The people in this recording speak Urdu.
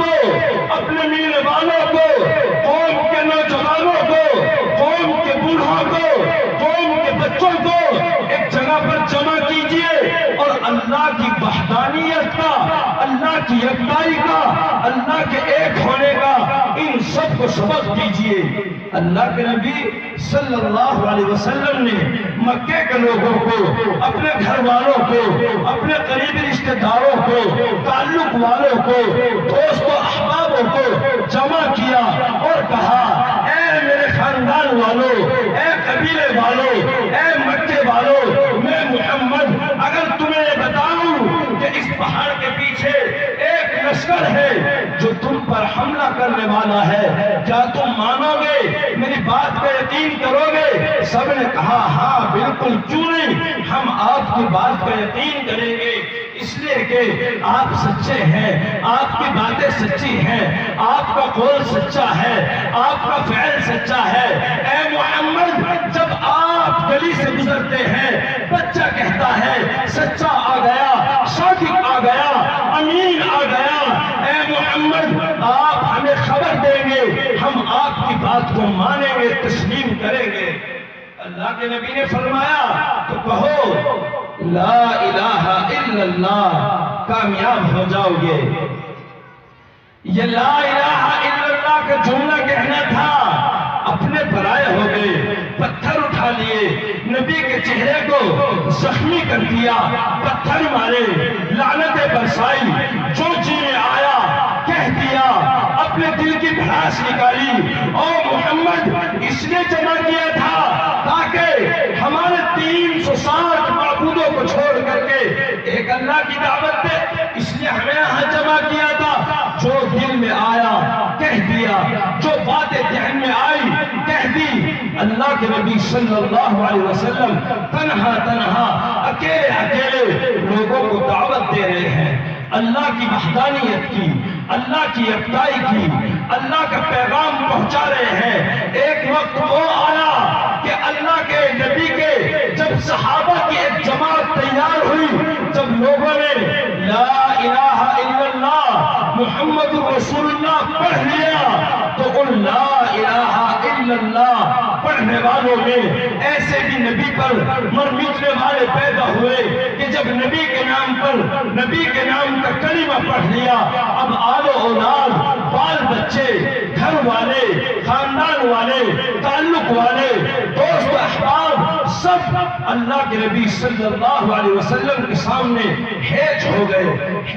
کو، اپنے میرے والوں کو، قوم کے نوجوانوں کو، قوم کے بوڑھوں کو، قوم کے بچوں کو ایک جگہ پر جمع کیجئے اور اللہ کی وحدانیت کا، اللہ کی یکتائی کا، اللہ کے ایک ہونے کا ان سب کو سبق دیجئے۔ اللہ کے نبی صلی اللہ علیہ وسلم نے مکے کے لوگوں کو، اپنے گھر والوں کو، اپنے قریبی رشتہ داروں کو، تعلق والوں کو، دوست و احبابوں کو جمع کیا اور کہا، اے میرے خاندان والوں، اے قبیلے والوں، اے مکے والوں، میں محمد اگر تمہیں یہ بتاؤں کہ اس پہاڑ کے پیچھے ایک لشکر ہے جو تم پر حملہ کرنے والا ہے، کیا تم مانو گے؟ میری بات پہ یقین کرو گے؟ سب نے کہا ہاں بالکل، کیوں نہیں، ہم آپ کی بات پہ یقین کریں گے، اس لیے کہ آپ سچے ہیں، آپ کی باتیں سچی ہیں، آپ کا قول سچا ہے، آپ کا فعل سچا ہے۔ اے محمد، جب آپ گلی سے گزرتے ہیں بچہ کہتا ہے سچا آ گیا، صادق آ گیا، امین آ گیا، اے محمد آپ ہمیں خبر دیں گے، ہم آپ کی بات کو مانیں گے، تسلیم کریں گے۔ اللہ کے نبی نے فرمایا تو کہو لا الہ الا اللہ، کامیاب ہو جاؤ گے۔ یہ لا الہ الا اللہ کا جملہ کہنا تھا، اپنے پرائے ہو گئے، پتھر اٹھا لیے، نبی کے چہرے کو زخمی کر دیا، پتھر مارے، لعنتیں برسائی، جو جی میں آیا کہہ دیا، اپنے دل کی بھڑاس نکالی۔ اور محمد اس نے جمع کیا تھا تاکہ ہمارے 360 معبودوں کو چھوڑ کر کے ایک اللہ کی دعوت دے، اس لیے ہمیں یہاں جمع کیا تھا۔ جو دل میں آیا کہہ دیا، جو باتیں ذہن میں آئی کہہ دی۔ اللہ کے نبی صلی اللہ علیہ وسلم تنہا تنہا، اکیلے اکیلے لوگوں کو دعوت دے رہے ہیں، اللہ کی وحدانیت کی، اللہ کی یکتائی کی، اللہ کا پیغام پہنچا رہے ہیں۔ ایک وقت وہ آیا کہ اللہ کے نبی کے جب صحابہ کی ایک جماعت تیار ہوئی، جب لوگوں نے لا الہ الا اللہ محمد رسول اللہ پڑھ لیا، تو ان لا الہ الا اللہ پڑھنے والوں میں ایسے بھی نبی پر مرمیٹنے والے پیدا ہوئے کہ جب نبی کے نام پر، نبی کے نام کا کلمہ پڑھ لیا، اب آل و اولاد، بال بچے، گھر والے، خاندان والے، تعلق والے، دوست و احباب سب اللہ کے نبی صلی اللہ علیہ وسلم کے سامنے ہیج ہو گئے۔